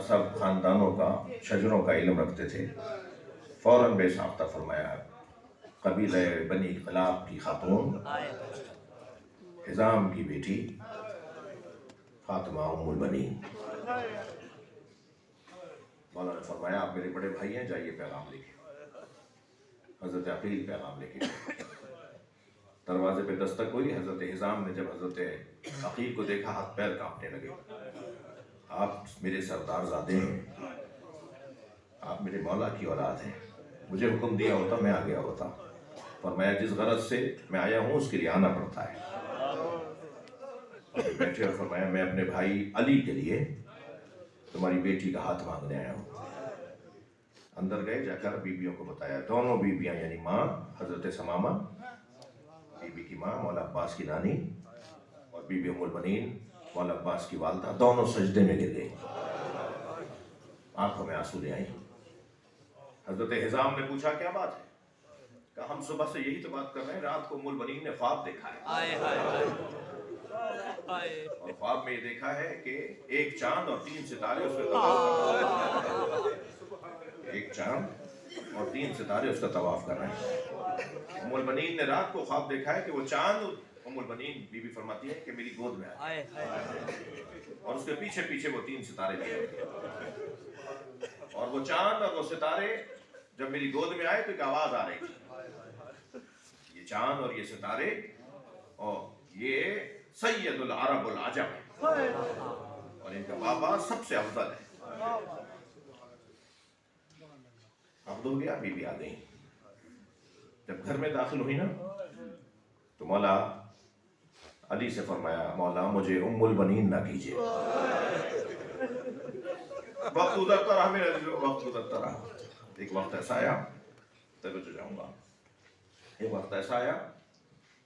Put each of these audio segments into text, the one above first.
نسب خاندانوں کا شجروں کا علم رکھتے تھے، فوراً بے ساختہ فرمایا قبیلہ بنی کلاب کی خاتون حزام کی بیٹی فاطمہ ام البنین۔ مولا نے فرمایا آپ میرے بڑے بھائی ہیں، جائیے پیغام لے کے۔ حضرت عقیل پیغام لے کے دروازے پہ دستک ہوئی۔ حضرت حزام نے جب حضرت عقیل کو دیکھا ہاتھ پیر کانپنے لگے۔ آپ میرے سردار زادے ہیں، آپ میرے مولا کی اولاد ہیں، مجھے حکم دیا ہوتا میں آ گیا ہوتا، فرمایا جس غرض سے میں آیا ہوں اس کے لیے آنا پڑتا ہے۔ بیٹھے اور فرمایا میں اپنے بھائی علی کے لیے تمہاری بیٹی کا ہاتھ مانگنے آیا ہوں۔ اندر گئے، جا کر بیویوں کو بتایا، دونوں بیویاں یعنی ماں حضرت ثمامہ بی بی کی ماں مولا عباس کی نانی اور بی بی ام البنین مولا عباس کی والدہ، دونوں سجدے میں گر گئی، آنکھوں میں آنسو لے آئی۔ حضرت حزام نے پوچھا کیا بات ہے؟ کہا ہم صبح سے یہی تو بات کر رہے ہیں، رات کو ام البنین نے خواب دیکھا ہے اور خواب میں یہ دیکھا ہے کہ ایک چاند اور 3 ستارے اس پہ طواف کر رہے ہیں، ایک چاند اور 3 ستارے اس کا طواف کر رہے ہیں۔ ام البنین نے رات کو خواب دیکھا ہے کہ وہ چاند، ام البنین بی بی فرماتی ہے کہ میری گود میں آئے اور اس کے پیچھے پیچھے وہ 3 ستارے لے اور وہ چاند اور وہ ستارے جب میری گود میں آئے تو ایک آواز آ رہی تھی، یہ چاند اور یہ ستارے اور یہ سید العرب العجم ہے اور ان کا بابا سب سے افضل ہے۔ عقد ہو گیا، بی بی آ گئی۔ جب گھر میں داخل ہوئی نا تو مولا علی سے فرمایا مولا مجھے ام البنین نہ کیجیے۔ وقت گزرتا رہا میرے عزیزوں، وقت گزرتا رہا۔ ایک وقت ایسا آیا، توجہ جاؤں گا، ایک وقت ایسا آیا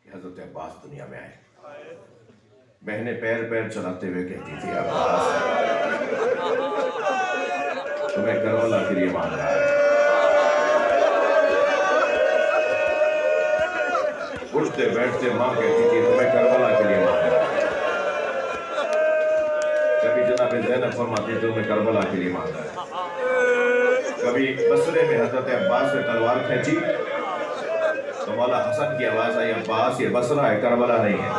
کہ حضرت عباس دنیا میں آئے۔ بہنیں پیر پیر چلاتے ہوئے کہتی تھی عباس تمہیں کربلا کے لیے مانگ رہا ہے۔ اٹھتے بیٹھتے ماں کہتی تھی تمہیں کربلا کے لیے مانگ رہا ہے۔ کبھی جناب زینب فرماتی تھی تمہیں کربلا کے لیے مانگ رہا ہے۔ کبھی بصرے میں حضرت عباس نے تلوار کھینچی تو مولا حسن کی آواز آئی عباس یہ بصرہ ہے، کربلا نہیں ہے،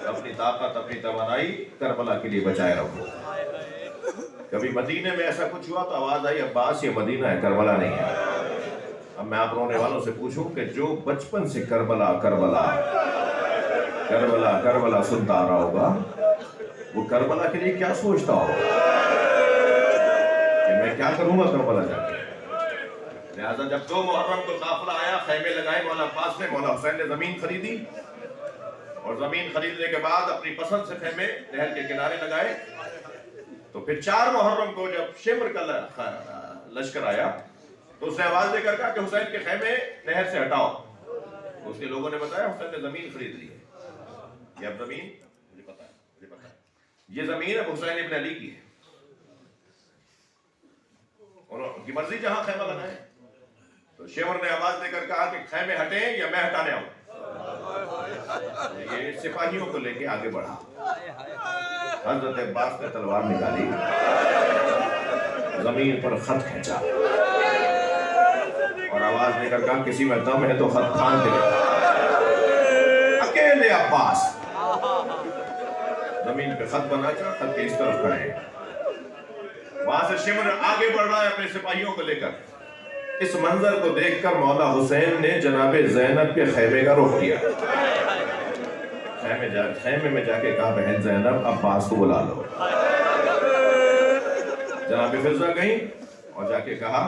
اپنی طاقت اپنی توانائی کربلا کے لیے بچائے رکھو۔ کبھی مدینے میں ایسا کچھ ہوا تو آواز آئی عباس یہ مدینہ ہے، کربلا نہیں ہے۔ اب میں آپ رونے والوں سے پوچھوں کہ جو بچپن سے کربلا کربلا کربلا کربلا سنتا آ رہا ہوگا وہ کربلا کے لیے کیا سوچتا ہوگا کہ میں کیا کروں گا کربلا جا کے۔ لہٰذا جب 2 محرم کو قافلہ آیا، خیمے لگائے مولا عباس نے، مولا حسین نے زمین خریدی اور زمین خریدنے کے بعد اپنی پسند سے خیمے نہر کے کنارے لگائے۔ تو پھر 4 محرم کو جب شمر کا لشکر آیا تو اس نے آواز دے کر کہا کہ حسین کے خیمے نہر سے ہٹاؤ۔ اس کے لوگوں نے بتایا حسین نے زمین خرید لی ہے، یہ اب زمین مجھے پتا ہے یہ زمین اب حسین ابن علی کی ہے، ان کی مرضی جہاں خیمہ لگائے۔ تو شمر نے آواز دے کر کہا کہ خیمے ہٹیں یا میں ہٹانے آؤں۔ یہ سپاہیوں کو لے کے آگے بڑھا۔ حضرت عباس نے تلوار نکالی، زمین پر خط کھینچا اور آواز دے کر کہا کسی میں دم ہے تو خط تھام کے لے۔ اکیلے عباس زمین پہ خط بنا کر خط کے اس طرف کھڑے ہیں۔ وہاں سے شمر آگے بڑھ رہا ہے اپنے سپاہیوں کو لے کر۔ اس منظر کو دیکھ کر مولا حسین نے جناب زینب کے خیمے کا رخ کیا۔ خیمے میں جا کے کہا بہن زینب عباس کو بلا لو۔ جناب فضہ گئیں اور جا کے کہا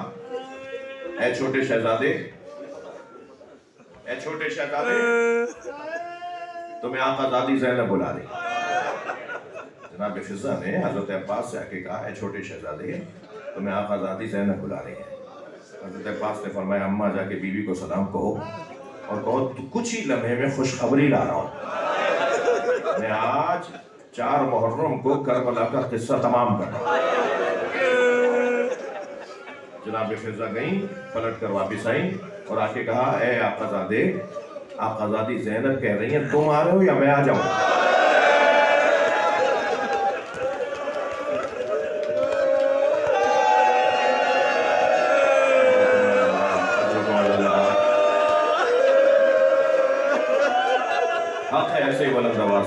اے چھوٹے شہزادے، اے چھوٹے شہزادے تمہیں آقا زادی زینب بلا رہی۔ جناب فضہ نے حضرت عباس سے آ کے کہا اے چھوٹے شہزادے تمہیں آقا زادی زینب بلا رہی ہے۔ حضرت عباس نے فرمایا اماں جا کے بیوی کو سلام کہو اور کہو تو کچھ ہی لمحے میں خوشخبری لا رہا ہوں، میں آج 4 محرم کو کربلا کا قصہ تمام کر رہا ہوں۔ جناب فضہ گئیں، پلٹ کر واپس آئیں اور آ کے کہا اے آقا زادے، آقا زادی زینب کہہ رہی ہیں تم آ رہے ہو یا میں آ جاؤں؟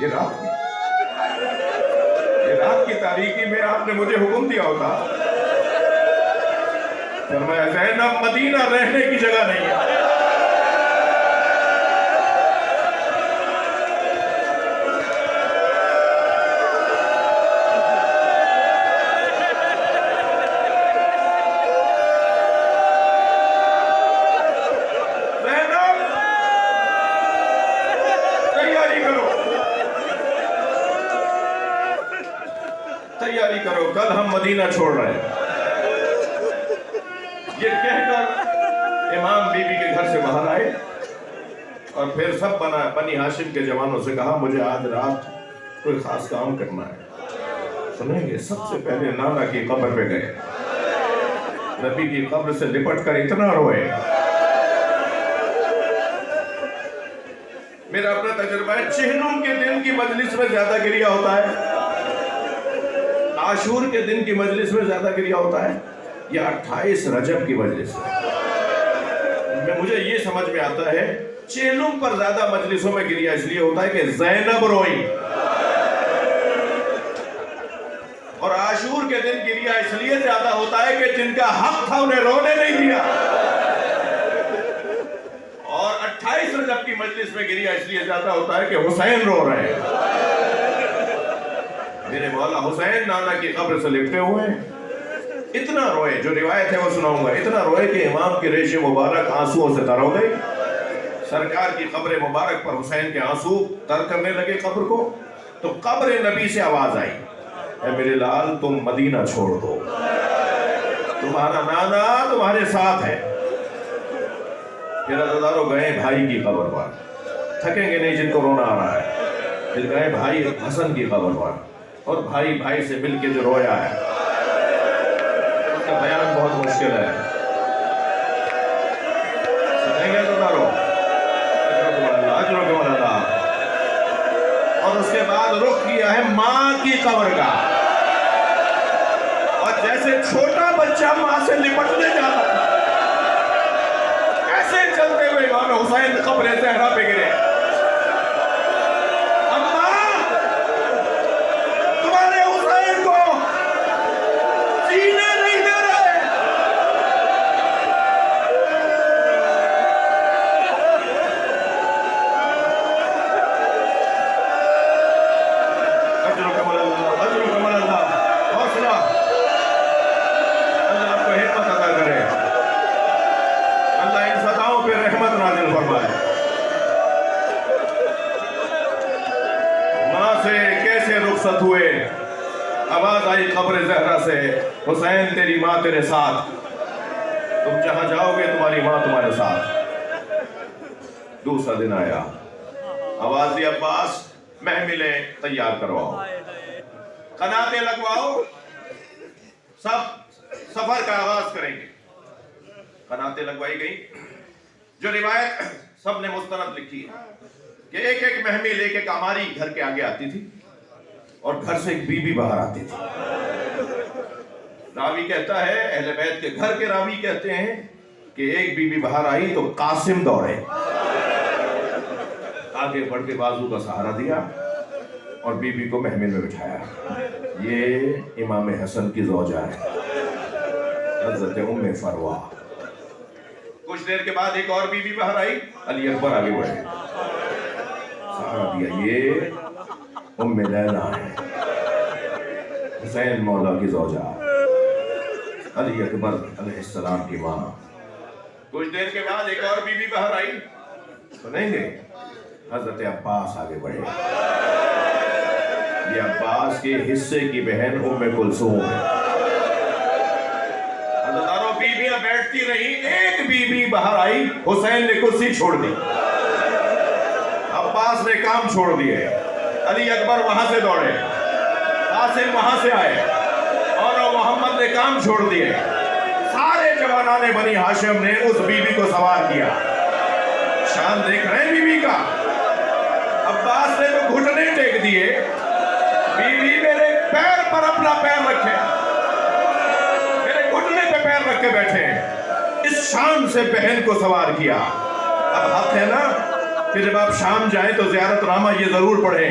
یہ رات کی تاریکی میں آپ نے مجھے حکم دیا ہوتا، فرمایا زینب مدینہ رہنے کی جگہ نہیں ہے۔ تیاری کرو، کل ہم مدینہ چھوڑ رہے ہیں۔ یہ کہہ کر امام بی بی کے گھر سے باہر آئے اور پھر سب بنی ہاشم کے جوانوں سے کہا مجھے آج رات کوئی خاص کام کرنا ہے۔ سنیں گے، سب سے پہلے نانا کی قبر پہ گئے، نبی کی قبر سے لپٹ کر اتنا روئے۔ میرا اپنا تجربہ ہے، چہنوں کے دن کی مجلس میں زیادہ گریہ ہوتا ہے، عاشور کے دن کی مجلس میں زیادہ گریہ ہوتا ہے، یا 28 رجب کی مجلس میں مجھے یہ سمجھ میں آتا ہے چہلوں پر زیادہ مجلسوں میں گریہ اس لیے ہوتا ہے کہ زینب روئی، اور عاشور کے دن گریہ اس لیے زیادہ ہوتا ہے کہ جن کا حق تھا انہیں رونے نہیں دیا، اور 28 رجب کی مجلس میں گریہ اس لیے زیادہ ہوتا ہے کہ حسین رو رہے ہیں۔ میرے مولا حسین نانا کی قبر سے لپٹے ہوئے ہیں، اتنا روئے، جو روایت ہے وہ سناؤں گا، اتنا روئے کہ امام کی ریش مبارک آنسوؤں سے تر ہو گئی۔ سرکار کی قبر مبارک پر حسین کے آنسو تر کرنے لگے قبر کو، تو قبر نبی سے آواز آئی، اے میرے لال تم مدینہ چھوڑ دو، تمہارا نانا تمہارے ساتھ ہے۔ پھر عزاداروں گئے بھائی کی قبر پر، تھکیں گے نہیں جن کو رونا آ رہا ہے، پھر گئے بھائی حسن کی قبر پر، اور بھائی بھائی سے مل کے جو رویا ہے اس کا بیان بہت مشکل ہے۔ سنیں گے عزاداروں، اجرکم اللہ۔ اور اس کے بعد رخ کیا ہے ماں کی قبر کا، اور جیسے چھوٹا بچہ ماں سے لپٹنے جاتا ہے ایسے چلتے ہوئے امام حسین قبر زہرا پہ گرے۔ ہوئے آواز آئی قبر زہرا سے، حسین تیری ماں تیرے ساتھ، تم جہاں جاؤ گے تمہاری ماں تمہارے ساتھ۔ دوسرا دن آیا، آواز دی عباس محملیں تیار کرواؤ، قناتیں لگواؤ، سب سفر کا آغاز کریں گے۔ قناتیں لگوائی گئی، جو روایت سب نے مستند لکھی ہے کہ ایک ایک محمل ایک ایک ہماری گھر کے آگے آتی تھی، اور گھر سے ایک بی بی باہر آتی تھی۔ راوی کہتا ہے، اہل بیت کے گھر کے راوی کہتے ہیں کہ ایک بی بی باہر آئی تو قاسم دوڑے، آگے بڑھ کے بازو کا سہارا دیا اور بی بی کو محمل میں بٹھایا۔ یہ امام حسن کی زوجہ ہے، حضرت ام فروہ۔ کچھ دیر کے بعد ایک اور بی بی باہر آئی، علی اکبر آگے بڑھے، سہارا دیا، یہ ام لیلا ہے، حسین مولا کی زوجہ، علی اکبر علیہ السلام کی ماں۔ کچھ دیر کے بعد ایک اور بی بی باہر آئی، سنیں گے، حضرت عباس آگے بڑھے، یہ عباس کے حصے کی بہن ام کلثوم ہے۔ حضرتاروں بیویاں بیٹھتی رہی، ایک بی بی باہر آئی، حسین نے کرسی چھوڑ دی، عباس نے کام چھوڑ دیے، علی اکبر وہاں سے دوڑے، قاسم وہاں سے آئے، اور محمد نے کام چھوڑ دیے، سارے جوانان بنی ہاشم نے اس بی بی کو سوار کیا۔ شان دیکھ رہے ہیں بی بی کا، عباس نے تو گھٹنے ٹیک دیے، بی بی میرے پیر پر اپنا پیر رکھے، میرے گھٹنے پہ پیر رکھ کے بیٹھے، اس شان سے بہن کو سوار کیا۔ اب حق ہے نا کہ جب آپ شام جائیں تو زیارت نامہ یہ ضرور پڑھیں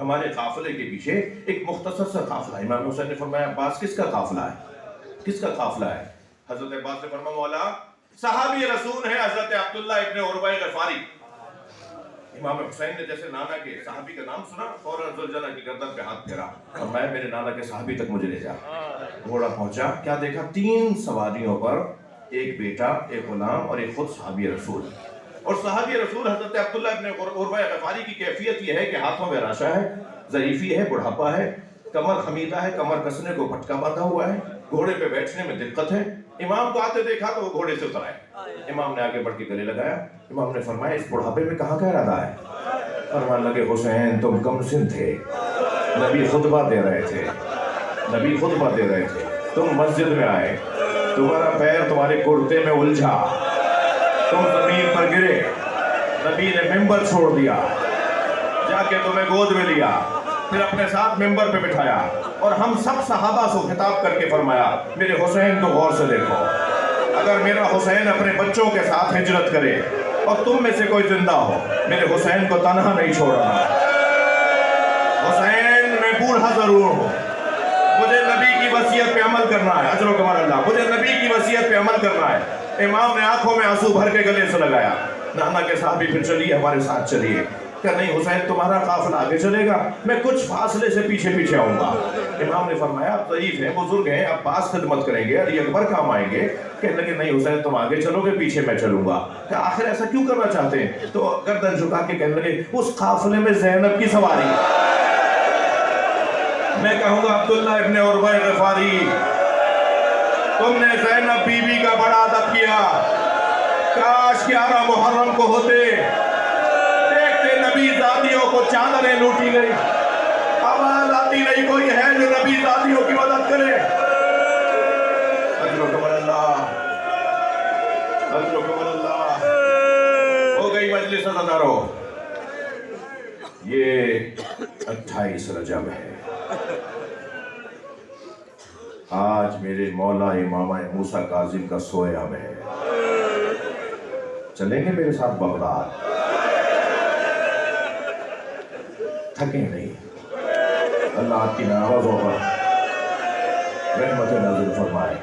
ہمارے قافلے کے پیچھے ایک مختصر سا قافلہ. امام حسین نے فرمایا عباس کس کا قافلہ ہے؟ کس کا قافلہ ہے؟ حضرت عباس نے فرمایا مولا صحابی رسول ہے حضرت عبداللہ ابن عروہ غفاری. امام حسین نے جیسے نانا کے صحابی کا نام سنا فوراً ذوالجلال کی گردن پہ ہاتھ پھیرا اور میں میرے نانا کے صحابی تک مجھے لے جا. گھوڑا پہنچا, کیا دیکھا؟ 3 سواریوں پر ایک بیٹا, ایک غلام اور ایک خود صحابی رسول. اور صحابی رسول حضرت عبداللہ ابن عروہ غفاری کی کیفیت یہ ہے کہ ہاتھوں میں راشا ہے, ضعیفی ہے, بڑھاپا ہے, کمر خمیدہ ہے, کمر کسنے کو پھٹکا باندھا ہوا ہے, گھوڑے پہ بیٹھنے میں دقت ہے. امام کو آتے دیکھا تو وہ گھوڑے سے اتر آئے. امام نے آگے بڑھ کے گلے لگایا. امام نے فرمایا اس بڑھاپے میں کہاں کا ارادہ ہے؟ فرمانے لگے حسین تم کم سن تھے, نبی خطبہ دے رہے تھے, نبی خطبہ دے رہے تھے, تم مسجد میں آئے, تمہارا پیر تمہارے کرتے میں الجھا, تم زمین پر گرے, نبی نے ممبر چھوڑ دیا, جا کے تمہیں گود میں لیا, پھر اپنے ساتھ ممبر پہ بٹھایا اور ہم سب صحابہ سے خطاب کر کے فرمایا میرے حسین کو غور سے دیکھو, اگر میرا حسین اپنے بچوں کے ساتھ ہجرت کرے اور تم میں سے کوئی زندہ ہو, میرے حسین کو تنہا نہیں چھوڑنا. حسین میں بوڑھا ضرور ہوں, مجھے نبی کی وصیت پہ عمل کرنا ہے, اجر و کمال اللہ, مجھے نبی کی وصیت پہ عمل کرنا ہے. امام نے آنکھوں میں آنسو بھر کے گلے سے لگایا. نانا کے صحابی پھر چلیے ہمارے ساتھ چلیے. کہ نہیں حسین تمہارا قافلہ آگے چلے گا, میں کچھ فاصلے سے پیچھے پیچھے آؤں گا. امام نے فرمایا آپ ضعیف ہیں, بزرگ ہیں, آپ پاس خدمت کریں گے, علی اکبر کام آئیں گے. کہنے لگے نہیں حسین تم آگے چلو گے, پیچھے میں چلوں گا. کہ آخر ایسا کیوں کرنا چاہتے ہیں؟ تو گردن جھکا کے کہنے لگے اس قافلے میں زینب کی سواری. میں کہوں گا عبداللہ ابن عروہ غفاری تم نے زینب بی بی کا بڑا ادب کیا, کاش 11 محرم کو ہوتے, دیکھتے نبی زادیوں کو چادریں لوٹی گئی, آواز آتی نہیں کوئی ہے جو نبی زادیوں کی مدد کرے. اجر و کمال اللہ, اجر و کمال اللہ. ہو گئی مجلس عزادارو, یہ 28 رجب ہے. آج میرے مولا امام موسیٰ کاظم کا سویام ہے. چلیں گے میرے ساتھ بغداد؟ تھکیں نہیں, اللہ آپ کی نوازوں پر رحمت نازل فرمائے.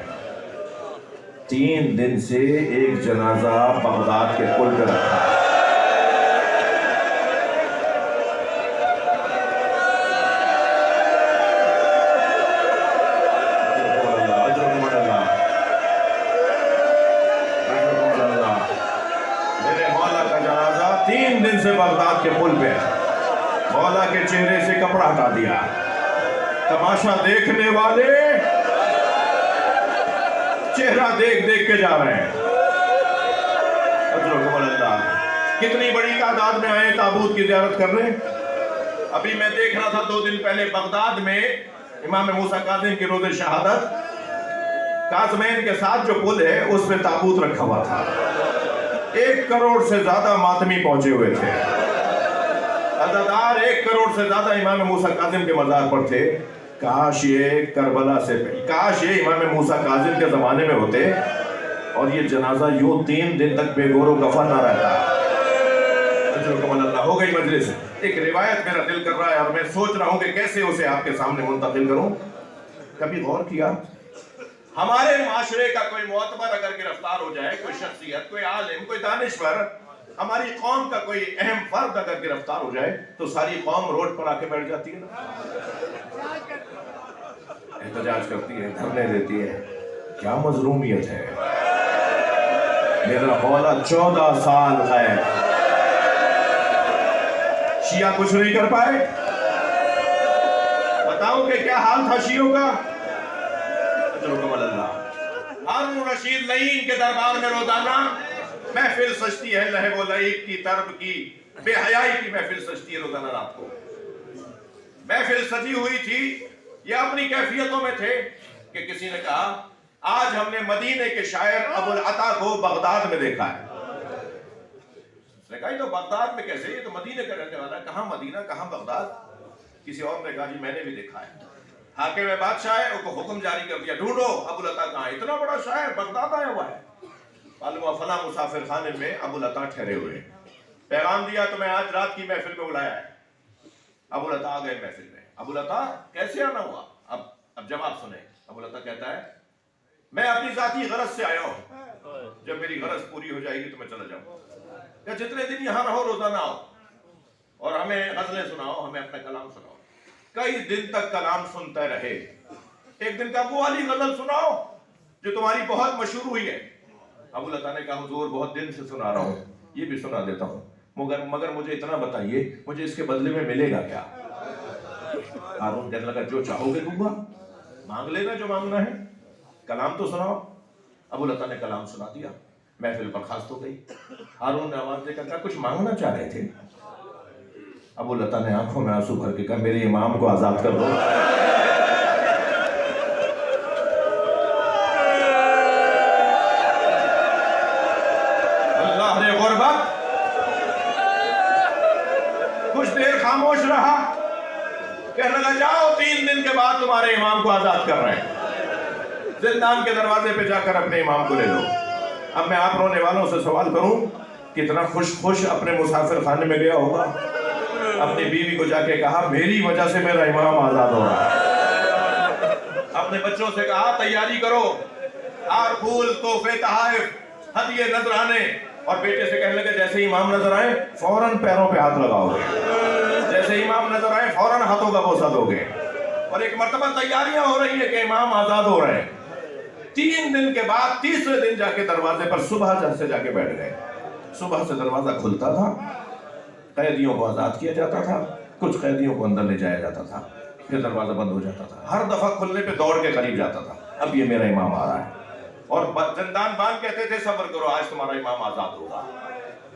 3 دن سے ایک جنازہ بغداد کے پل پہ رکھا ہے. بغداد کے پل پہ مولا کے چہرے سے کپڑا ہٹا دیا. تماشا دیکھنے والے چہرہ دیکھ دیکھ کے جا رہے ہیں. اجر و کمال اللہ. کتنی بڑی تعداد میں آئے تابوت کی زیارت کرنے. ابھی میں دیکھ رہا تھا 2 دن پہلے بغداد میں امام موسیٰ کاظم کی روز شہادت, کاظمین کے ساتھ جو پل ہے اس پہ تابوت رکھا ہوا تھا. 1 کروڑ سے زیادہ ماتمی پہنچے ہوئے تھے. عزادار 1 کروڑ سے زیادہ امام موسیٰ کاظم کے مزار پر تھے. کاش یہ کربلا سے, کاش یہ امام موسیٰ کاظم کے زمانے میں ہوتے اور یہ جنازہ یوں 3 دن تک بے گور و کفن نہ رہتا. اجر و کمال اللہ. ہو گئی مجلس. ایک روایت میرا دل کر رہا ہے اور میں سوچ رہا ہوں کہ کیسے اسے آپ کے سامنے منتقل کروں. کبھی غور کیا ہمارے معاشرے کا کوئی معتبر اگر گرفتار ہو جائے, کوئی شخصیت, کوئی عالم, کوئی دانشور, ہماری قوم کا کوئی اہم فرد اگر گرفتار ہو جائے تو ساری قوم روڈ پر آ کے بیٹھ جاتی ہے نا, احتجاج کرتی ہے, دھرنے دیتی ہے. کیا مظلومیت ہے. میرا مولا 14 سال ہے, شیعہ کچھ نہیں کر پائے. بتاؤ کہ کیا حال تھا شیعوں کا. ہارون رشید لعین کے دربار میں روزانہ محفل سجتی ہے, لہو و لعب کی, طرب کی, بے حیائی کی محفل سجتی ہے روزانہ رات کو. محفل سجی ہوئی تھی, یہ اپنی کیفیتوں میں تھے کہ کسی نے کہا آج ہم نے مدینے کے شاعر ابو العطا کو بغداد میں دیکھا ہے. اس نے کہا یہ تو بغداد میں کیسے, یہ تو مدینے کا رہنے والا ہے. کہاں مدینہ, کہاں بغداد. کسی اور نے کہا جی میں نے بھی دیکھا ہے. حاکم بادشاہ ہے, ان کو حکم جاری کر دیا ڈھونڈو ابو العطا کہاں ہے, اتنا بڑا شاعر بغداد آیا ہوا ہے. معلوم فلاں مسافر خانے میں ابو العطا ٹھہرے ہوئے. پیغام دیا تو میں آج رات کی محفل میں بلایا ہے. ابو لتا آ گئے محفل میں. ابو لتا کیسے آنا ہوا؟ اب جواب سنیں. ابو لتا کہتا ہے میں اپنی ذاتی غرض سے آیا ہوں، جب میری غرض پوری ہو جائے گی تو میں چلا جاؤں. کہ جتنے دن یہاں رہو روزانہ آؤ اور ہمیں غزلیں سناؤ، ہمیں اپنا کلام سناؤ. کئی دن تک کلام سنتے رہے. ایک دن کا وہ والی غزل سناؤ جو تمہاری بہت مشہور ہوئی ہے. ابو لتا نے کہا حضور بہت دن سے سنا رہا ہوں، یہ بھی سنا دیتا ہوں، مگر مجھے اتنا بتائیے مجھے اس کے بدلے میں ملے گا کیا؟ ہارون کہنے لگا جو چاہو گے دوں گا، مانگ لینا جو مانگنا ہے، کلام تو سناؤ. ابو لتا نے کلام سنا دیا. محفل برخاست ہو گئی. ہارون نے آواز دے کر کہا کچھ مانگنا چاہ رہے تھے؟ ابو لتا نے آنکھوں میں آنسو بھر کے کہا میرے امام کو آزاد کر دو. اللہ نے غربت کچھ دیر خاموش رہا. کہنے لگا جاؤ 3 دن کے بعد تمہارے امام کو آزاد کر رہے ہیں، زندان کے دروازے پہ جا کر اپنے امام کو لے لو. اب میں آپ رونے والوں سے سوال کروں، کتنا خوش اپنے مسافر خانے میں گیا ہوگا، اپنی بیوی کو جا کے کہا میری وجہ سے میرا امام آزاد ہو رہا ہے. اپنے بچوں سے کہا تیاری کرو، ہار پھول تحفے تحائف ہدیے نذرانے. اور بیٹے سے کہنے لگے جیسے امام نظر آئے فوراً پیروں پہ ہاتھ لگاؤ گے، جیسے امام نظر آئے فوراً ہاتھوں کا بوسہ دو گے. اور ایک مرتبہ تیاریاں ہو رہی ہیں کہ امام آزاد ہو رہے ہیں. 3 دن کے بعد تیسرے دن جا کے دروازے پر صبح سے جا کے بیٹھ گئے. صبح سے دروازہ کھلتا تھا، قیدیوں کو آزاد کیا جاتا تھا، کچھ قیدیوں کو اندر لے جایا جاتا تھا، پھر دروازہ بند ہو جاتا تھا. ہر دفعہ کھلنے پہ دوڑ کے قریب جاتا تھا اب یہ میرا امام آ رہا ہے. اور زندان بان کہتے تھے صبر کرو آج تمہارا امام آزاد ہوگا.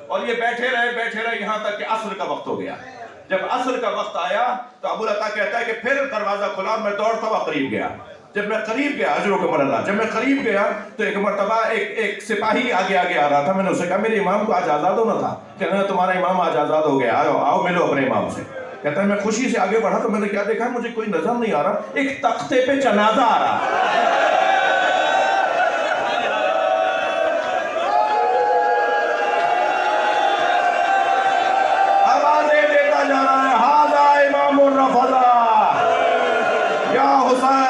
اور یہ بیٹھے رہے یہاں تک کہ عصر کا وقت ہو گیا. جب عصر کا وقت آیا تو ابو لتا کہتا ہے کہ پھر دروازہ کھلا اور میں دوڑتا ہوا قریب گیا. جب میں قریب گیا اجرکم اللہ، جب میں قریب گیا تو ایک مرتبہ ایک سپاہی آگے آ رہا تھا. میں نے اسے کہا میرے امام کو آج آزاد ہونا تھا. کہنے لگا تمہارا امام آج آزاد ہو گیا، آؤ ملو اپنے امام سے. کہتا ہے میں خوشی سے آگے بڑھا تو میں نے کیا دیکھا، مجھے کوئی نظر نہیں آ رہا، ایک تختے پہ جنازہ آ رہا. آوازیں دیتا جا رہا ہے ہاذا امام الرفضہ یا حسین.